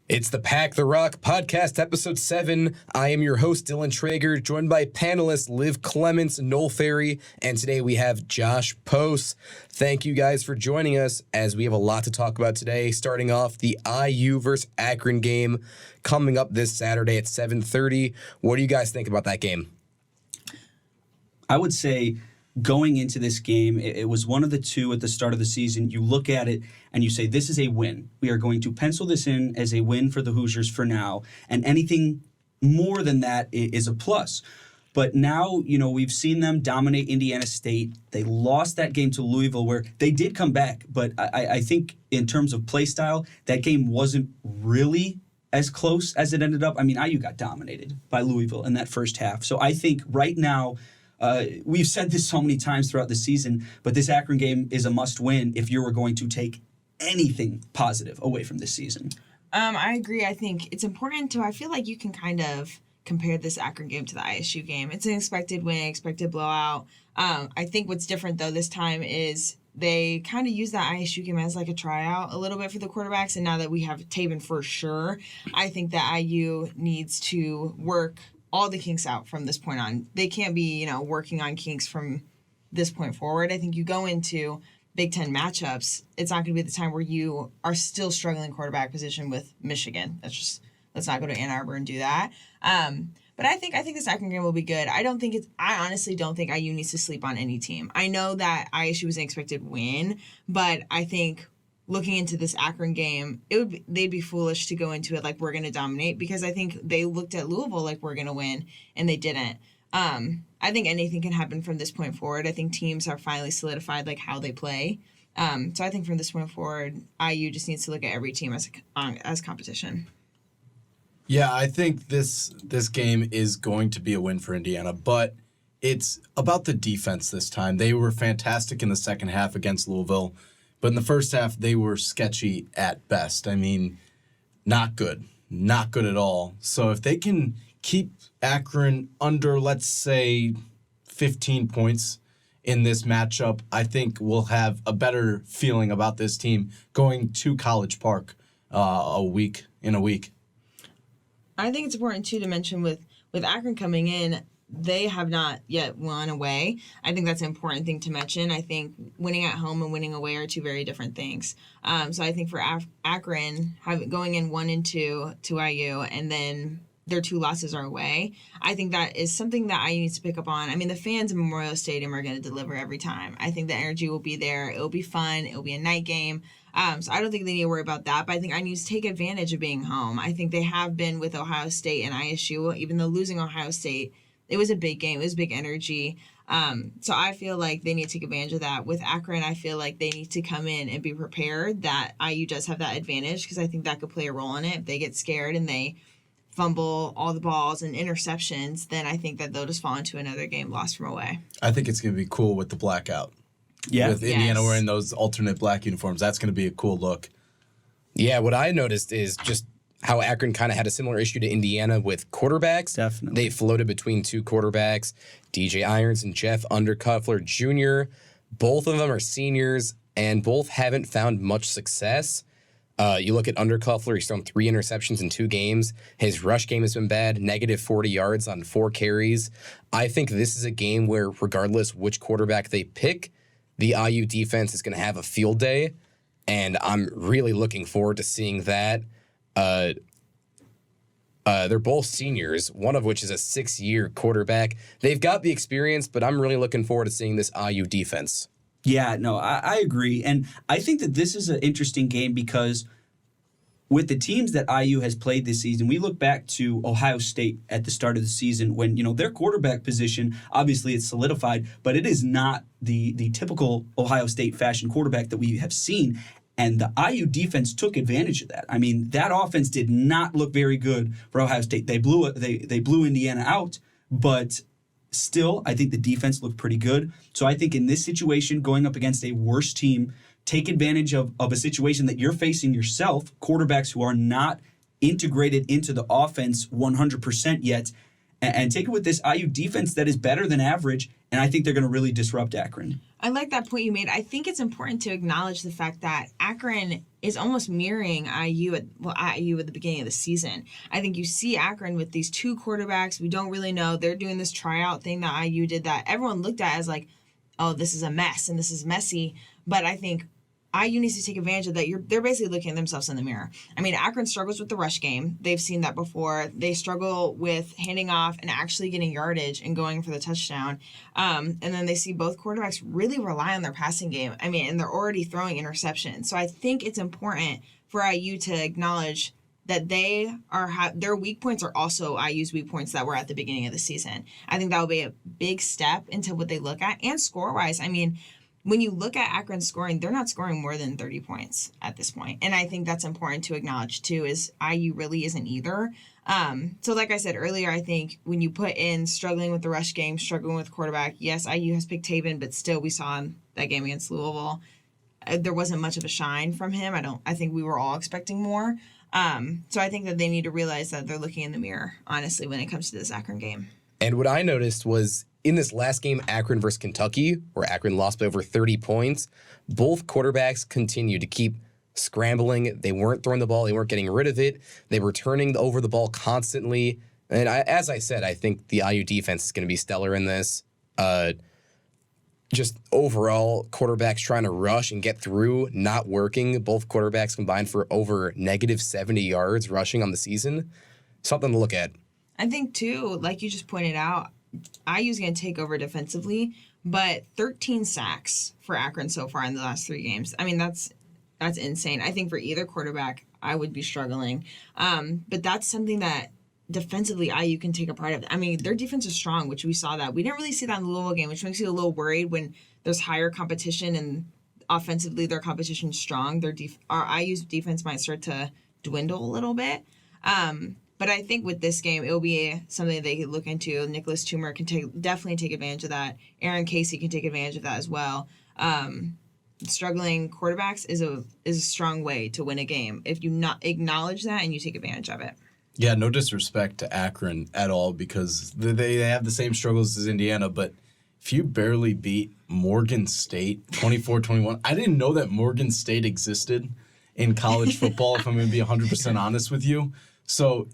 It's the Pack the Rock podcast, episode 7. I am your host, Dylan Traeger, joined by panelists Liv Clements, Noel Fary, and today we have Josh Pos. Thank you guys for joining us as we have a lot to talk about today, starting off the IU versus Akron game coming up this Saturday at 7:30. What do you guys think about that game? I would say going into this game, it was one of the two at the start of the season. You look at it and you say, this is a win. We are going to pencil this in as a win for the Hoosiers for now. And anything more than that is a plus. But now, we've seen them dominate Indiana State. They lost that game to Louisville where they did come back. But I think in terms of play style, that game wasn't really as close as it ended up. I mean, IU got dominated by Louisville in that first half. So I think right now, we've said this so many times throughout the season, but this Akron game is a must-win if you were going to take anything positive away from this season. I agree. I think it's important I feel like you can kind of compare this Akron game to the ISU game. It's an expected win, expected blowout. I think what's different, though, this time is they kind of use that ISU game as like a tryout a little bit for the quarterbacks, and now that we have Taven for sure, I think that IU needs to work all the kinks out from this point on. They can't be, working on kinks from this point forward. I think you go into Big Ten matchups, it's not going to be the time where you are still struggling quarterback position with Michigan. Let's not go to Ann Arbor and do that. But I think this Akron game will be good. I honestly don't think IU needs to sleep on any team. I know that ISU was an expected win, but I think looking into this Akron game, they'd be foolish to go into it like we're going to dominate, because I think they looked at Louisville like we're going to win, and they didn't. I think anything can happen from this point forward. I think teams are finally solidified like how they play. So I think from this point forward, IU just needs to look at every team as competition. Yeah, I think this game is going to be a win for Indiana, but it's about the defense this time. They were fantastic in the second half against Louisville. But in the first half, they were sketchy at best. I mean, not good. Not good at all. So if they can keep Akron under, let's say, 15 points in this matchup, I think we'll have a better feeling about this team going to College Park in a week. I think it's important, too, to mention with Akron coming in, they have not yet won away. I think that's an important thing to mention. I think winning at home and winning away are two very different things. So I think for Akron, going in 1-2 to IU, and then their 2 losses are away, I think that is something that IU needs to pick up on. I mean, the fans in Memorial Stadium are going to deliver every time. I think the energy will be there. It will be fun. It will be a night game. So I don't think they need to worry about that, but I think I need to take advantage of being home. I think they have been with Ohio State and ISU, even though losing Ohio State, it was a big game. It was big energy. So I feel like they need to take advantage of that. With Akron, I feel like they need to come in and be prepared that IU does have that advantage, because I think that could play a role in it. If they get scared and they fumble all the balls and interceptions, then I think that they'll just fall into another game lost from away. I think it's going to be cool with the blackout. Yeah. With Indiana wearing those alternate black uniforms. That's going to be a cool look. Yeah, what I noticed is just how Akron kind of had a similar issue to Indiana with quarterbacks. Definitely. They floated between 2 quarterbacks, DJ Irons and Jeff Undercuffler Jr. Both of them are seniors, and both haven't found much success. You look at Undercuffler, he's thrown 3 interceptions in 2 games. His rush game has been bad, negative 40 yards on 4 carries. I think this is a game where, regardless which quarterback they pick, the IU defense is going to have a field day, and I'm really looking forward to seeing that. They're both seniors, one of which is a 6-year quarterback. They've got the experience, but I'm really looking forward to seeing this IU defense. Yeah, no, I agree. And I think that this is an interesting game because with the teams that IU has played this season, we look back to Ohio State at the start of the season when, their quarterback position, obviously it's solidified, but it is not the typical Ohio State fashion quarterback that we have seen. And the IU defense took advantage of that. I mean, that offense did not look very good for Ohio State. They blew Indiana out, but still, I think the defense looked pretty good. So I think in this situation, going up against a worse team, take advantage of a situation that you're facing yourself, quarterbacks who are not integrated into the offense 100% yet, and take it with this IU defense that is better than average, and I think they're going to really disrupt Akron. I like that point you made. I think it's important to acknowledge the fact that Akron is almost mirroring IU at the beginning of the season. I think you see Akron with these two quarterbacks. We don't really know. They're doing this tryout thing that IU did that everyone looked at as like, oh, this is a mess and this is messy. But I think IU needs to take advantage of that. They're basically looking at themselves in the mirror. I mean, Akron struggles with the rush game. They've seen that before. They struggle with handing off and actually getting yardage and going for the touchdown. And then they see both quarterbacks really rely on their passing game. I mean, and they're already throwing interceptions. So I think it's important for IU to acknowledge that their weak points are also IU's weak points that were at the beginning of the season. I think that will be a big step into what they look at. And score-wise, I mean, when you look at Akron scoring, they're not scoring more than 30 points at this point. And I think that's important to acknowledge, too, is IU really isn't either. So like I said earlier, I think when you put in struggling with the rush game, struggling with quarterback, yes, IU has picked Taven, but still we saw in that game against Louisville, there wasn't much of a shine from him. I think we were all expecting more. So I think that they need to realize that they're looking in the mirror, honestly, when it comes to this Akron game. And what I noticed was in this last game, Akron versus Kentucky, where Akron lost by over 30 points, both quarterbacks continued to keep scrambling. They weren't throwing the ball. They weren't getting rid of it. They were turning over the ball constantly. And as I said, I think the IU defense is going to be stellar in this. Just overall, quarterbacks trying to rush and get through, not working. Both quarterbacks combined for over negative 70 yards rushing on the season. Something to look at. I think, too, like you just pointed out, IU's going to take over defensively, but 13 sacks for Akron so far in the last 3 games. I mean, that's insane. I think for either quarterback, I would be struggling. But that's something that defensively IU can take a pride of. I mean, their defense is strong, which we saw that. We didn't really see that in the Louisville game, which makes you a little worried when there's higher competition and offensively their competition is strong. Our IU's defense might start to dwindle a little bit. But I think with this game, it'll be something they could look into. Nicholas Toomer can definitely take advantage of that. Aaron Casey can take advantage of that as well. Struggling quarterbacks is a strong way to win a game if you not acknowledge that and you take advantage of it. Yeah, no disrespect to Akron at all because they have the same struggles as Indiana, but if you barely beat Morgan State 24-21, I didn't know that Morgan State existed in college football, if I'm going to be 100% honest with you. So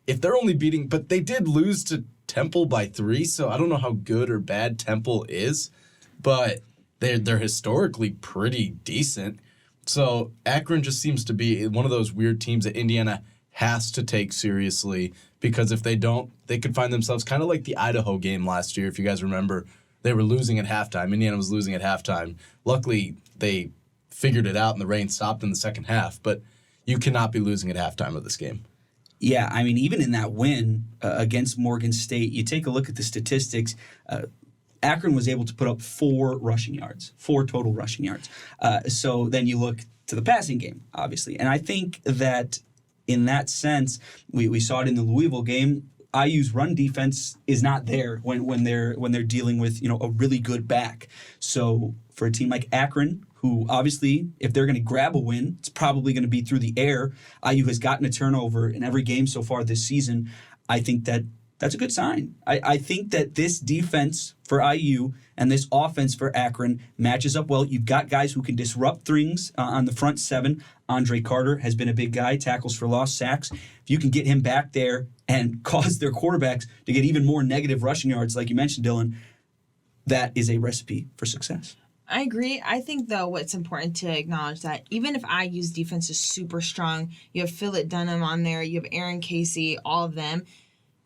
if they're only beating, but they did lose to Temple by 3, so I don't know how good or bad Temple is, but they're historically pretty decent. So Akron just seems to be one of those weird teams that Indiana has to take seriously because if they don't, they could find themselves kind of like the Idaho game last year. If you guys remember, they were losing at halftime. Indiana was losing at halftime. Luckily, they figured it out and the rain stopped in the second half, but you cannot be losing at halftime of this game. Yeah, I mean, even in that win against Morgan State, you take a look at the statistics. Akron was able to put up 4 total rushing yards. So then you look to the passing game, obviously. And I think that in that sense, we saw it in the Louisville game. IU's run defense is not there when they're dealing with a really good back. So for a team like Akron, who obviously, if they're going to grab a win, it's probably going to be through the air. IU has gotten a turnover in every game so far this season. I think that's a good sign. I think that this defense for IU and this offense for Akron matches up well. You've got guys who can disrupt things on the front 7. Andre Carter has been a big guy, tackles for lost, sacks. If you can get him back there and cause their quarterbacks to get even more negative rushing yards, like you mentioned, Dylan, that is a recipe for success. I agree. I think, though, what's important to acknowledge that even if IU's defense is super strong, you have Phillip Dunham on there, you have Aaron Casey, all of them,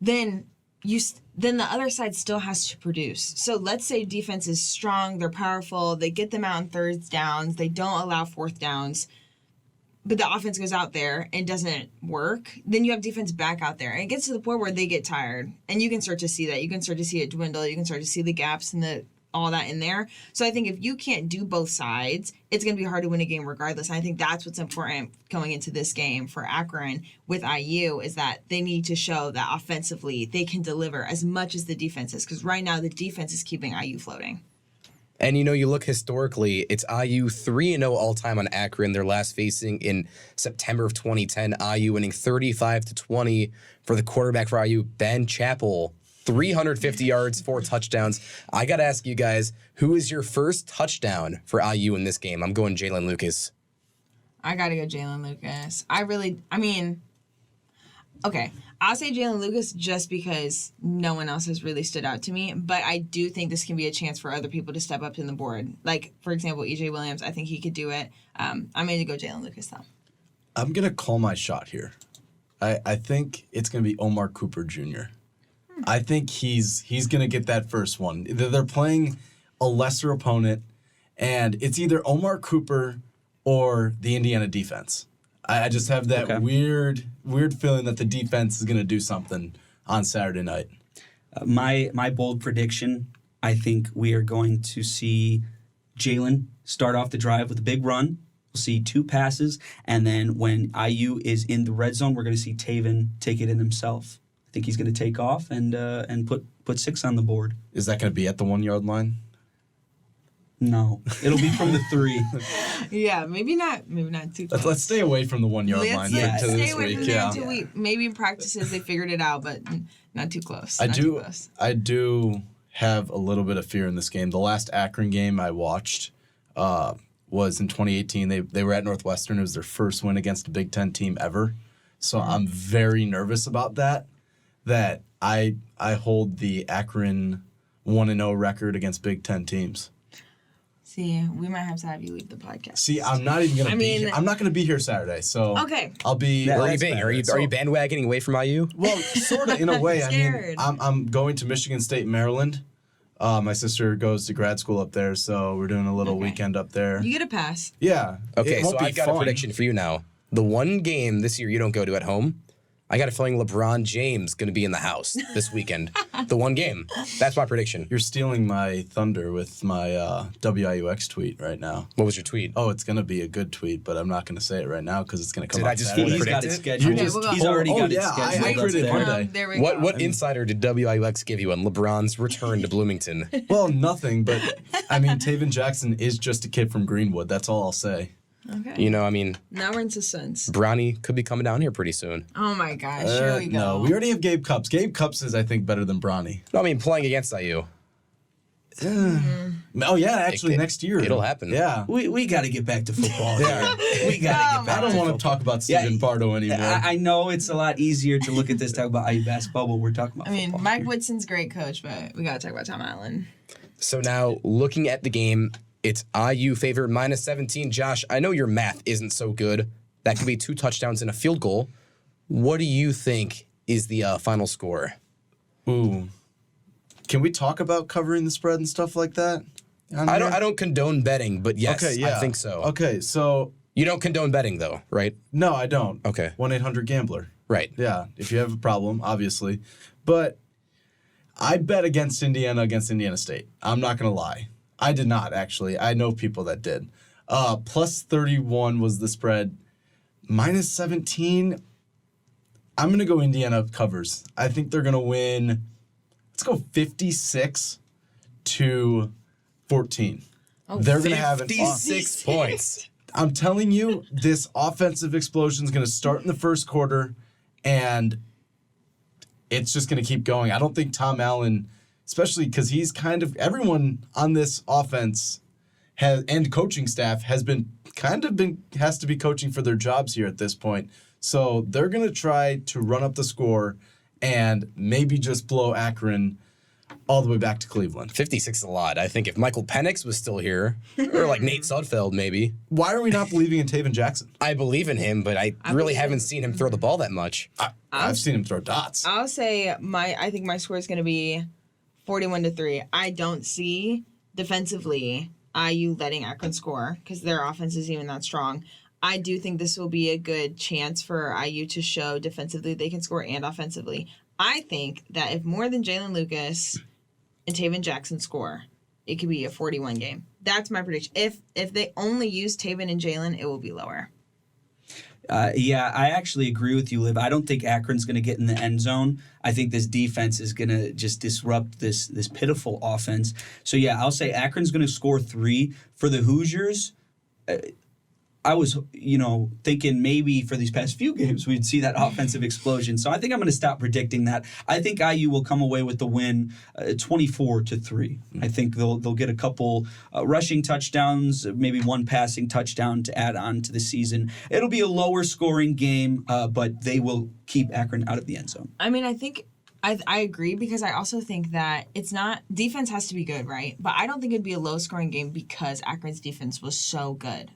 then the other side still has to produce. So let's say defense is strong, they're powerful, they get them out on 3rd downs, they don't allow 4th downs, but the offense goes out there and doesn't work, then you have defense back out there. And it gets to the point where they get tired, and you can start to see that. You can start to see it dwindle. You can start to see the gaps and all that in there. So I think if you can't do both sides, it's going to be hard to win a game regardless. And I think that's what's important going into this game for Akron with IU is that they need to show that offensively they can deliver as much as the defense is, because right now the defense is keeping IU floating. And, you look historically, it's IU 3-0 all-time on Akron. Their last facing in September of 2010. IU winning 35-20 for the quarterback for IU, Ben Chappell. 350 yards, 4 touchdowns. I got to ask you guys, who is your first touchdown for IU in this game? I'm going Jalen Lucas. I got to go Jalen Lucas. Okay, I'll say Jalen Lucas just because no one else has really stood out to me. But I do think this can be a chance for other people to step up in the board. Like, for example, EJ Williams, I think he could do it. I'm going to go Jalen Lucas, though. I'm going to call my shot here. I think it's going to be Omar Cooper Jr. I think he's going to get that first one. They're playing a lesser opponent, and it's either Omar Cooper or the Indiana defense. I just have that weird feeling that the defense is going to do something on Saturday night. My bold prediction, I think we are going to see Jalen start off the drive with a big run. We'll see 2 passes, and then when IU is in the red zone, we're going to see Taven take it in himself. I think he's going to take off and put 6 on the board. Is that going to be at the 1-yard line? No, it'll be from the 3. Yeah, maybe not too close. Let's stay away from the 1-yard line Stay to this away week. from there until maybe in practices they figured it out, but not too close. I do have a little bit of fear in this game. The last Akron game I watched was in 2018. They were at Northwestern. It was their first win against a Big Ten team ever. So I'm very nervous about that. That I hold the Akron 1-0 record against Big Ten teams. See, we might have to have you leave the podcast. See, I'm not even gonna be here. I'm not gonna be here Saturday, so okay. I'll be. Where are you being? Are you bandwagoning away from IU? Well, sort of in a way. Scared. I'm going to Michigan State, Maryland. My sister goes to grad school up there, so we're doing a little weekend up there. You get a pass. Yeah. Okay, so I've got a prediction for you now. The one game this year you don't go to at home, I got a feeling LeBron James going to be in the house this weekend. The one game. That's my prediction. You're stealing my thunder with my WIUX tweet right now. What was your tweet? Oh, it's going to be a good tweet, but I'm not going to say it right now because it's going to come out Saturday. He's got it scheduled. He's already got it scheduled. I heard it Monday. There we go. What insider did WIUX give you on LeBron's return to Bloomington? Well, nothing, but Taven Jackson is just a kid from Greenwood. That's all I'll say. Okay. Now we're in suspense. Bronny could be coming down here pretty soon. Oh my gosh, here we go. No, we already have Gabe Cupps. Gabe Cupps is, I think, better than Bronny. No, playing against IU. Oh, yeah, actually, next year. It'll happen. Yeah. We got to get back to football. Yeah. We got to get back I don't want to talk about Stephen Pardo anymore. I know it's a lot easier to look at this, talk about IU basketball, but we're talking about football. Mike Woodson's a great coach, but we got to talk about Tom Allen. So now, looking at the game, it's IU favorite -17. Josh, I know your math isn't so good. That could be 2 touchdowns and a field goal. What do you think is the final score? Ooh. Can we talk about covering the spread and stuff like that? I don't condone betting, but yes, Okay, yeah. I think so. Okay, so... You don't condone betting, though, right? No, I don't. Okay. 1-800-GAMBLER. Right. Yeah, if you have a problem, obviously. But I bet against Indiana State. I'm not going to lie. I did not, actually. I know people that did. +31 was the spread. -17, I'm going to go Indiana covers. I think they're going to win, let's go 56-14. They're going to have 56 points. I'm telling you, this offensive explosion is going to start in the first quarter, and it's just going to keep going. I don't think Tom Allen... Especially because he's everyone on this offense and coaching staff has to be coaching for their jobs here at this point. So they're going to try to run up the score and maybe just blow Akron all the way back to Cleveland. 56 is a lot. I think if Michael Penix was still here, or like Nate Sudfeld maybe. Why are we not believing in Taven Jackson? I believe in him, but I really haven't seen him throw the ball that much. I've seen him throw dots. I'll say I think my score is going to be 41-3. I don't see defensively IU letting Akron score because their offense is even that strong. I do think this will be a good chance for IU to show defensively they can score and offensively. I think that if more than Jalen Lucas and Taven Jackson score, it could be a 41 game. That's my prediction. If they only use Taven and Jalen, it will be lower. Yeah, I actually agree with you, Liv. I don't think Akron's going to get in the end zone. I think this defense is going to just disrupt this pitiful offense. So, yeah, I'll say Akron's going to score 3. For the Hoosiers, I was, thinking maybe for these past few games we'd see that offensive explosion. So I think I'm going to stop predicting that. I think IU will come away with the win 24-3. I think they'll get a couple rushing touchdowns, maybe one passing touchdown to add on to the season. It'll be a lower scoring game, but they will keep Akron out of the end zone. I mean, I think I agree because I also think that it's not defense has to be good, right? But I don't think it'd be a low scoring game because Akron's defense was so good.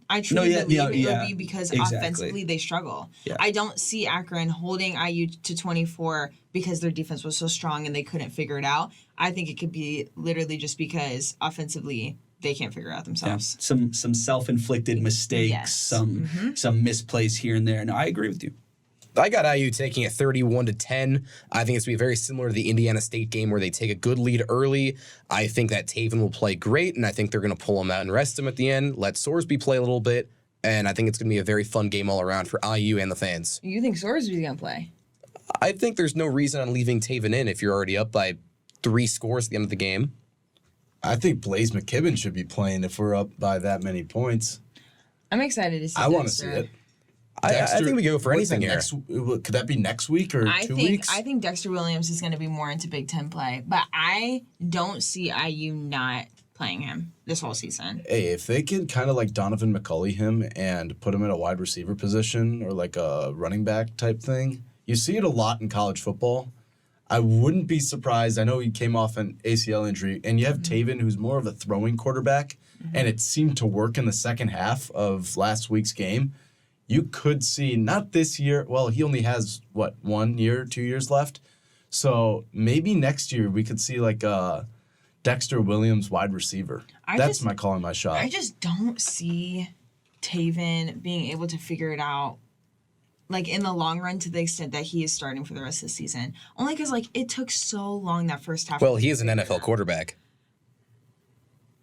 I truly believe it would be because offensively they struggle. Yeah. I don't see Akron holding IU to 24 because their defense was so strong and they couldn't figure it out. I think it could be literally just because offensively they can't figure it out themselves. Yeah. Some self-inflicted mistakes, some misplays here and there. No, I agree with you. I got IU taking it 31-10. I think it's going to be very similar to the Indiana State game where they take a good lead early. I think that Taven will play great, and I think they're going to pull him out and rest him at the end, let Sorsby play a little bit, and I think it's going to be a very fun game all around for IU and the fans. You think Sorsby's going to play? I think there's no reason on leaving Taven in if you're already up by 3 scores at the end of the game. I think Blaze McKibben should be playing if we're up by that many points. I'm excited to see I want to see it. I think we go for anything here. Could that be next week or 2 weeks? I think Dexter Williams is going to be more into Big Ten play, but I don't see IU not playing him this whole season. Hey, if they could kind of like Donovan McCulley him and put him in a wide receiver position or like a running back type thing, you see it a lot in college football. I wouldn't be surprised. I know he came off an ACL injury, and you have Taven, who's more of a throwing quarterback, and it seemed to work in the second half of last week's game. You could see, not this year, well, he only has, 1 year, 2 years left? So maybe next year we could see like a Dexter Williams wide receiver. That's my call on my shot. I just don't see Taven being able to figure it out, like, in the long run to the extent that he is starting for the rest of the season. Only because, like, it took so long that first half. Well, he is an NFL quarterback.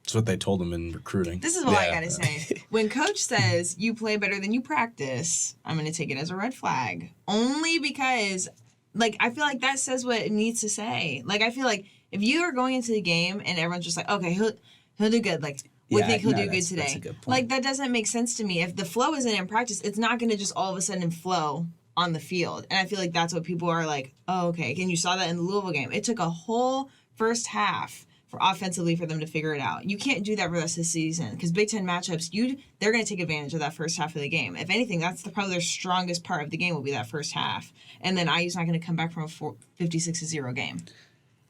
That's what they told him in recruiting. This is what I gotta say. When coach says you play better than you practice, I'm gonna take it as a red flag. Only because, like, I feel like that says what it needs to say. Like, I feel like if you are going into the game and everyone's just like, okay, he'll do good. Like, we think he'll do good today. That's a good point. Like, that doesn't make sense to me. If the flow isn't in practice, it's not gonna just all of a sudden flow on the field. And I feel like that's what people are like, oh, okay. And you saw that in the Louisville game. It took a whole first half offensively for them to figure it out. You can't do that for the rest of the season because Big Ten matchups, they're going to take advantage of that first half of the game. If anything, that's probably their strongest part of the game will be that first half. And then IU's not going to come back from a 56-0 game.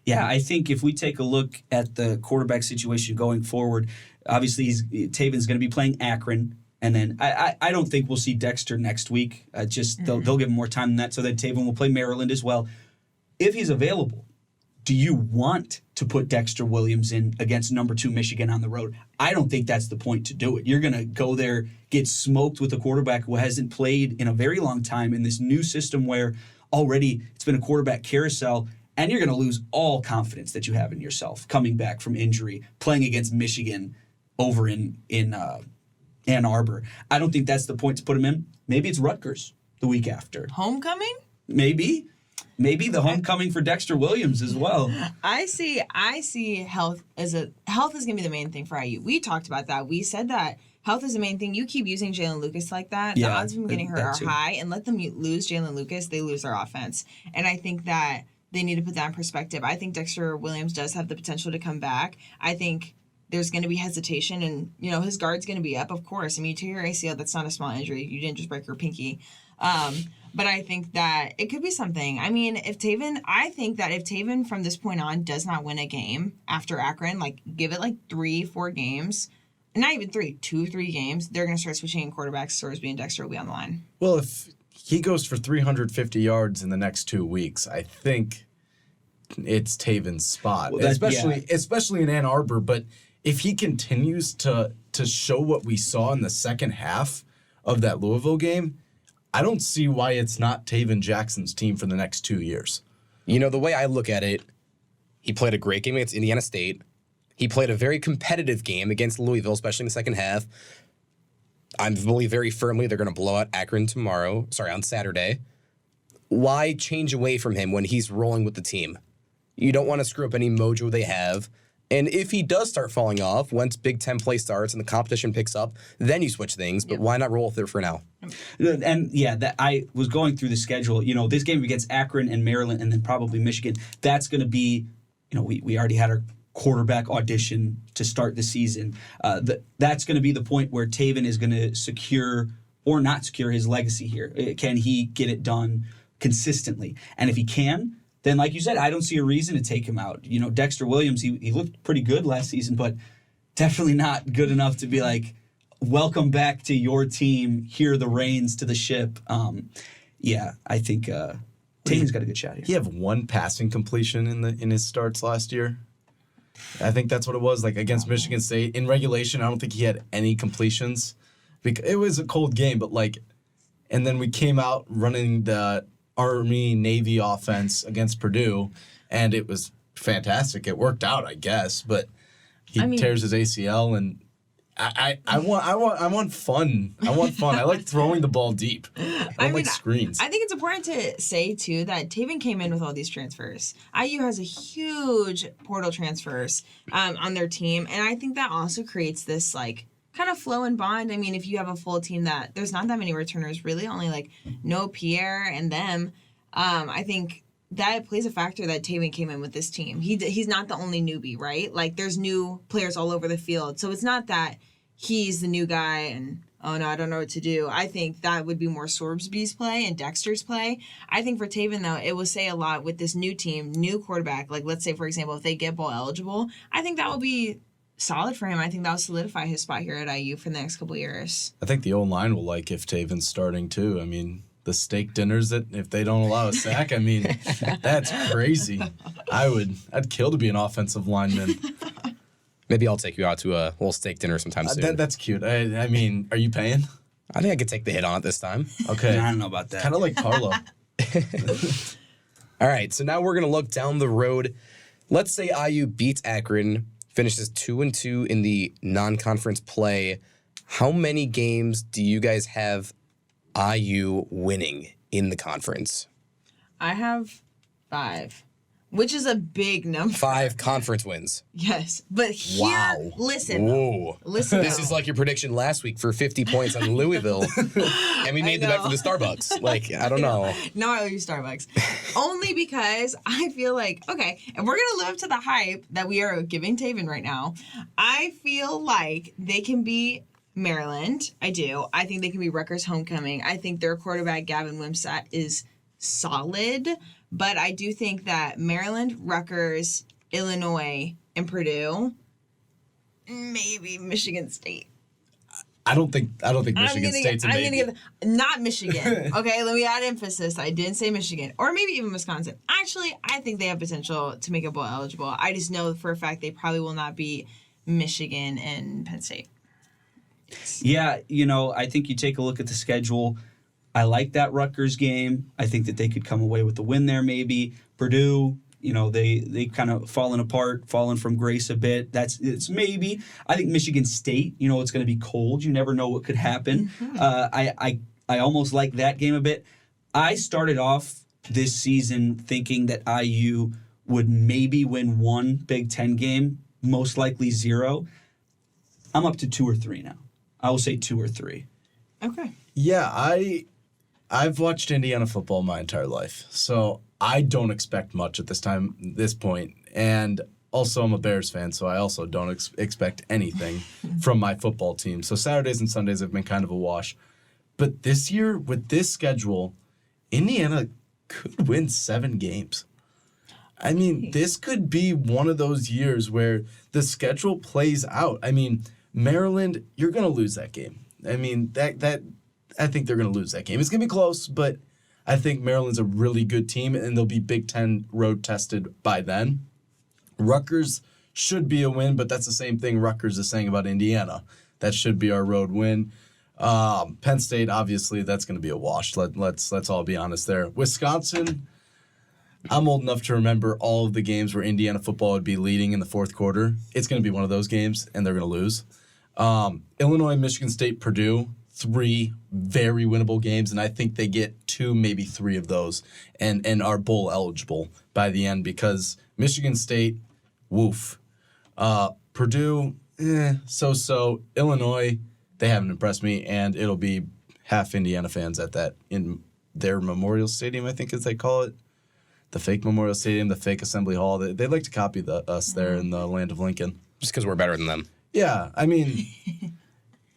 Yeah, I think if we take a look at the quarterback situation going forward, obviously Taven's going to be playing Akron. And then I don't think we'll see Dexter next week. They'll give him more time than that so that Taven will play Maryland as well. If he's available, do you want to put Dexter Williams in against number 2 Michigan on the road? I don't think that's the point to do it. You're going to go there, get smoked with a quarterback who hasn't played in a very long time in this new system where already it's been a quarterback carousel, and you're going to lose all confidence that you have in yourself coming back from injury, playing against Michigan over in Ann Arbor. I don't think that's the point to put him in. Maybe it's Rutgers the week after. Homecoming? Maybe the homecoming for Dexter Williams as well. I see health is going to be the main thing for IU. We talked about that. We said that health is the main thing. You keep using Jalen Lucas like that, the odds of him getting hurt are high, and let them lose Jalen Lucas, they lose their offense. And I think that they need to put that in perspective. I think Dexter Williams does have the potential to come back. I think there's going to be hesitation, and his guard's going to be up, of course. I mean, you tear your ACL, that's not a small injury. You didn't just break your pinky. But I think that it could be something. I mean, I think that if Taven from this point on does not win a game after Akron, like give it like 3-4 games, not even 3, 2-3 games, they're going to start switching in quarterbacks. Sorsby and Dexter will be on the line. Well, if he goes for 350 yards in the next 2 weeks, I think it's Taven's spot, especially in Ann Arbor. But if he continues to show what we saw in the second half of that Louisville game, I don't see why it's not Taven Jackson's team for the next 2 years. The way I look at it, he played a great game against Indiana State. He played a very competitive game against Louisville, especially in the second half. I believe very firmly they're going to blow out Akron on Saturday. Why change away from him when he's rolling with the team? You don't want to screw up any mojo they have. And if he does start falling off, once Big Ten play starts and the competition picks up, then you switch things. But why not roll with it for now? And that I was going through the schedule. This game against Akron and Maryland and then probably Michigan, that's going to be, we already had our quarterback audition to start the season. That's going to be the point where Taven is going to secure or not secure his legacy here. Can he get it done consistently? And if he can, then like you said, I don't see a reason to take him out. Dexter Williams, he looked pretty good last season, but definitely not good enough to be like, welcome back to your team, here are the reins to the ship. I think Taven's got a good shot here. He had one passing completion in his starts last year. I think that's what it was, like against Michigan State. In regulation, I don't think he had any completions. It was a cold game, but and then we came out running the Army-Navy offense against Purdue, and it was fantastic. It worked out, I guess, but he tears his ACL, and I want fun. I want fun. I like throwing the ball deep. I don't like screens. I think it's important to say, too, that Taven came in with all these transfers. IU has a huge portal transfers on their team, and I think that also creates this, kind of flow and bond. I mean, if you have a full team that there's not that many returners, really, only Noel Pierre and them, I think that plays a factor that Taven came in with this team. He's not the only newbie, right? There's new players all over the field. So it's not that he's the new guy and, oh no, I don't know what to do. I think that would be more Sorbsby's play and Dexter's play. I think for Taven, though, it will say a lot with this new team, new quarterback. Let's say, for example, if they get bowl eligible, I think that will be solid for him. I think that will solidify his spot here at IU for the next couple of years. I think the O-line will like if Taven's starting too. I mean, the steak dinners that if they don't allow a sack, I mean, that's crazy. I'd kill to be an offensive lineman. Maybe I'll take you out to a little steak dinner sometime soon. That's cute. I mean, are you paying? I think I could take the hit on it this time. Okay. I don't know about that. Kind of like Carlo. All right, so now we're going to look down the road. Let's say IU beats Akron, finishes 2-2 in the non-conference play. How many games do you guys have IU winning in the conference? I have 5, which is a big number. 5 conference wins. Yes, but here, Wow. listen. Whoa. Listen. This is like your prediction last week for 50 points on Louisville. And we made the bet for the Starbucks. I don't know. No, I owe you Starbucks. Only because I feel like, okay, if we're going to live up to the hype that we are giving Taven right now, I feel like they can be Maryland. I do. I think they can be Rutgers homecoming. I think their quarterback, Gavin Wimsatt, is solid. But I do think that Maryland, Rutgers, Illinois, and Purdue, maybe Michigan State. I don't think Michigan State's a maybe. Not Michigan. Okay, let me add emphasis. I didn't say Michigan. Or maybe even Wisconsin. Actually, I think they have potential to make a bowl eligible. I just know for a fact they probably will not beat Michigan and Penn State. Yeah, I think you take a look at the schedule. I like that Rutgers game. I think that they could come away with the win there maybe. Purdue, they kind of fallen from grace a bit. It's maybe. I think Michigan State, it's going to be cold. You never know what could happen. I almost like that game a bit. I started off this season thinking that IU would maybe win 1 Big Ten game, most likely 0. I'm up to 2 or 3 now. I will say 2 or 3. Okay. Yeah, I've watched Indiana football my entire life, so I don't expect much at this point. And also, I'm a Bears fan, so I also don't expect anything from my football team. So Saturdays and Sundays have been kind of a wash. But this year, with this schedule, Indiana could win 7 games. I mean, this could be one of those years where the schedule plays out. I mean, Maryland, you're going to lose that game. I mean, I think they're going to lose that game. It's going to be close, but I think Maryland's a really good team, and they'll be Big Ten road tested by then. Rutgers should be a win, but that's the same thing Rutgers is saying about Indiana. That should be our road win. Penn State, obviously, that's going to be a wash. Let's all be honest there. Wisconsin, I'm old enough to remember all of the games where Indiana football would be leading in the fourth quarter. It's going to be one of those games, and they're going to lose. Illinois, Michigan State, Purdue, 3 very winnable games, and I think they get 2, maybe 3 of those and are bowl eligible by the end because Michigan State, woof. Purdue, so-so. Illinois, they haven't impressed me, and it'll be half Indiana fans at that in their Memorial Stadium, I think as they call it. The fake Memorial Stadium, the fake Assembly Hall. They like to copy us there in the land of Lincoln. Just because we're better than them. Yeah, I mean,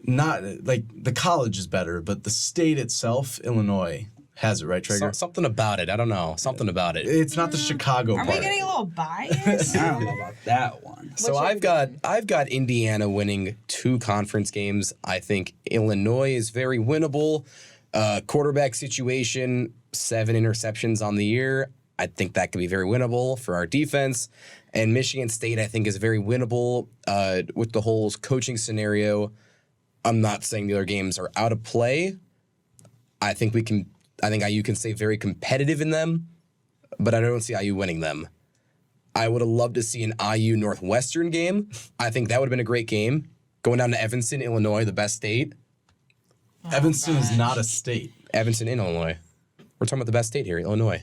not like the college is better, but the state itself, Illinois, has it, right, Traeger? Something about it. I don't know. Something about it. It's not the Chicago Are part. we getting a little biased? I don't know about that one. So I've got Indiana winning 2 conference games. I think Illinois is very winnable. Quarterback situation, 7 interceptions on the year. I think that could be very winnable for our defense. And Michigan State, I think, is very winnable with the whole coaching scenario. I'm not saying the other games are out of play. I think IU can stay very competitive in them, but I don't see IU winning them. I would have loved to see an IU Northwestern game. I think that would have been a great game. Going down to Evanston, Illinois, the best state. Evanston is not a state. Evanston in Illinois. We're talking about the best state here, Illinois.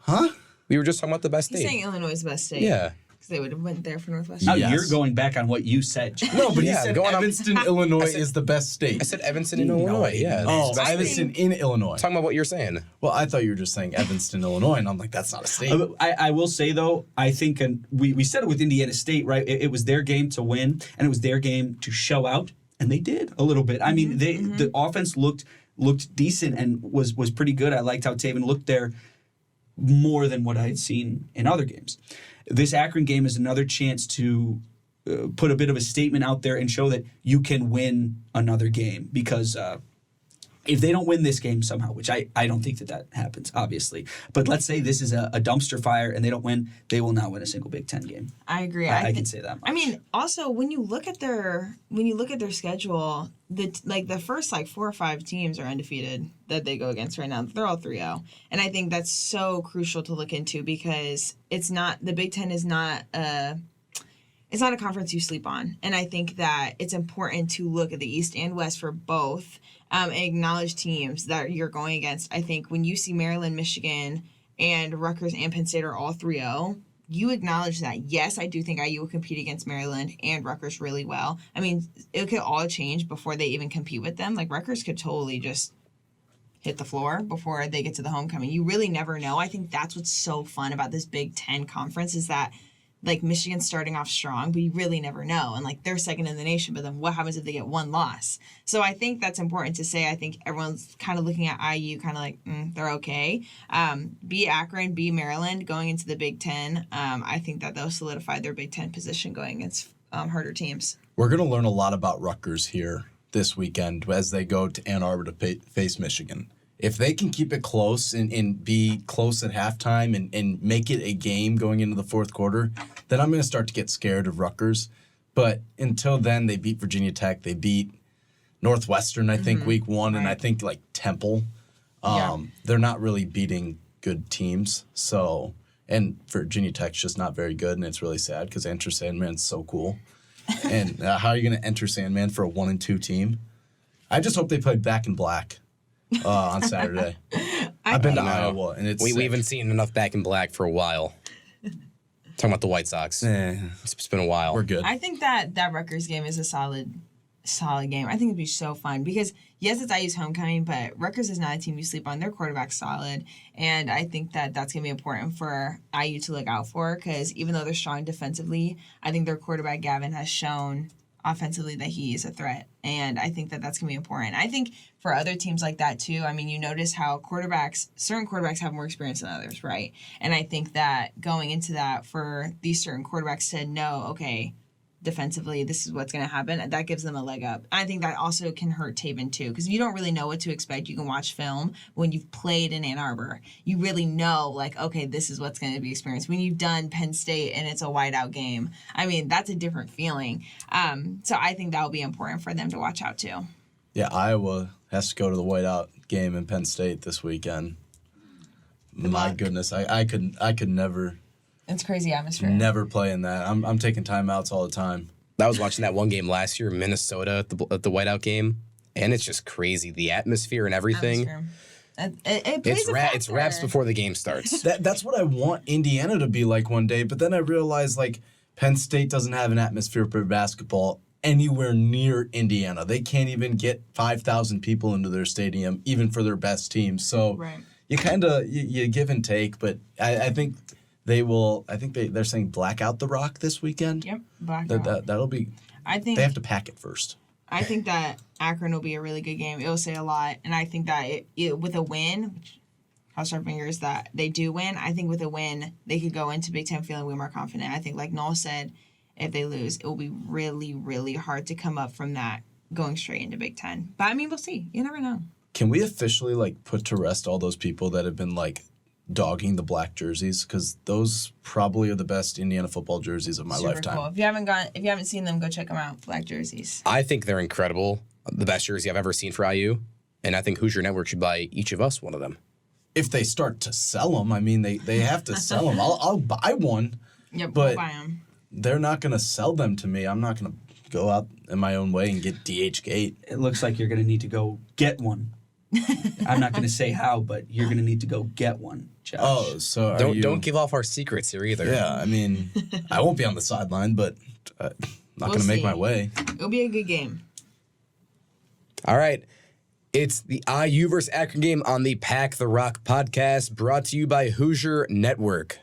Huh? We were just talking about the best He's state. saying Illinois is the best state. Yeah. Because they would have went there for Northwestern. Now Yes. you're going back on what you said. Josh. No, but he Yeah, said going on- Evanston, Illinois is the best state. I said Evanston in Illinois. Yeah. Oh, It's the best Evanston state. in Illinois. Talking about what you're saying. Well, I thought you were just saying Evanston, Illinois, and I'm like, that's not a state. I will say, though, I think, and we said it with Indiana State, right? It was their game to win, and it was their game to show out, and they did a little bit. I mean, the offense looked decent and was pretty good. I liked how Taven looked there more than what I had seen in other games. This Akron game is another chance to put a bit of a statement out there and show that you can win another game because if they don't win this game somehow, which I don't think that happens, obviously, but let's say this is a dumpster fire and they don't win, they will not win a single Big Ten game. I agree. I can say that much. I mean, also when you look at their schedule, the first 4 or 5 teams are undefeated that they go against right now. They're all 3-0, and I think that's so crucial to look into because the Big Ten is not it's not a conference you sleep on, and I think that it's important to look at the East and West for both. And acknowledge teams that you're going against. I think when you see Maryland, Michigan, and Rutgers and Penn State are all 3-0, you acknowledge that. Yes, I do think IU will compete against Maryland and Rutgers really well. I mean, it could all change before they even compete with them. Rutgers could totally just hit the floor before they get to the homecoming. You really never know. I think that's what's so fun about this Big Ten conference is that Michigan's starting off strong, but you really never know. And they're second in the nation, but then what happens if they get one loss? So I think that's important to say. I think everyone's kind of looking at IU kind of they're okay. Be Akron, be Maryland going into the Big Ten. I think that they'll solidify their Big Ten position going against harder teams. We're going to learn a lot about Rutgers here this weekend as they go to Ann Arbor to face Michigan. If they can keep it close and be close at halftime and make it a game going into the fourth quarter, then I'm going to start to get scared of Rutgers. But until then, they beat Virginia Tech. They beat Northwestern, I think, week 1, and I think Temple. They're not really beating good teams. So, and Virginia Tech's just not very good, and it's really sad because Enter Sandman's so cool. And how are you going to enter Sandman for a 1-2 team? I just hope they play Back in Black. On Saturday. I've been to Iowa, and it's we haven't seen enough Back in Black for a while. Talking about the White Sox. It's been a while. We're good. I think that Rutgers game is a solid game. I think it'd be so fun because, yes, it's IU's homecoming, but Rutgers is not a team you sleep on. Their quarterback's solid, and I think that that's going to be important for IU to look out for because even though they're strong defensively, I think their quarterback, Gavin, has shown offensively that he is a threat, and I think that that's going to be important. I think for other teams like that too, I mean, you notice how certain quarterbacks have more experience than others, right? And I think that going into that for these certain quarterbacks to know, okay, defensively, this is what's going to happen, that gives them a leg up. I think that also can hurt Taven too, because you don't really know what to expect. You can watch film when you've played in Ann Arbor. You really know, okay, this is what's going to be experienced. When you've done Penn State and it's a whiteout game, I mean, that's a different feeling. So I think that will be important for them to watch out too. Yeah, Iowa has to go to the whiteout game in Penn State this weekend. My goodness, I could never. It's crazy atmosphere. Never play in that. I'm taking timeouts all the time. I was watching that one game last year, Minnesota at the whiteout game. and it's just crazy. The atmosphere and everything. It plays a factor. It's wraps before the game starts. That's what I want Indiana to be like one day. But then I realized, like, Penn State doesn't have an atmosphere for basketball anywhere near Indiana. They can't even get 5,000 people into their stadium, even for their best teams. So you kind of you give and take. But I think they will. I think they're saying black out the Rock this weekend. Yep, black out. That'll be. I think they have to pack it first. I think that Akron will be a really good game. It will say a lot. And I think that with a win, which cross our fingers that they do win, I think with a win, they could go into Big Ten feeling way more confident. I think, like Noel said, if they lose, it will be really, really hard to come up from that going straight into Big Ten. But, I mean, we'll see. You never know. Can we officially, like, put to rest all those people that have been, like, dogging the black jerseys? Because those probably are the best Indiana football jerseys of my lifetime. Cool. If you haven't seen them, go check them out. Black jerseys. I think they're incredible. The best jersey I've ever seen for IU. And I think Hoosier Network should buy each of us one of them. If they start to sell them, I mean, they have to sell them. I'll buy one. Yep, but we'll buy them. They're not going to sell them to me. I'm not going to go out in my own way and get DH Gate. It looks like you're going to need to go get one. I'm not going to say how, but you're going to need to go get one, Josh. Oh, so don't give off our secrets here either. Yeah, I mean, I won't be on the sideline, but I'm not going to make my way. It'll be a good game. All right. It's the IU versus Akron game on the Pack the Rock podcast, brought to you by Hoosier Network.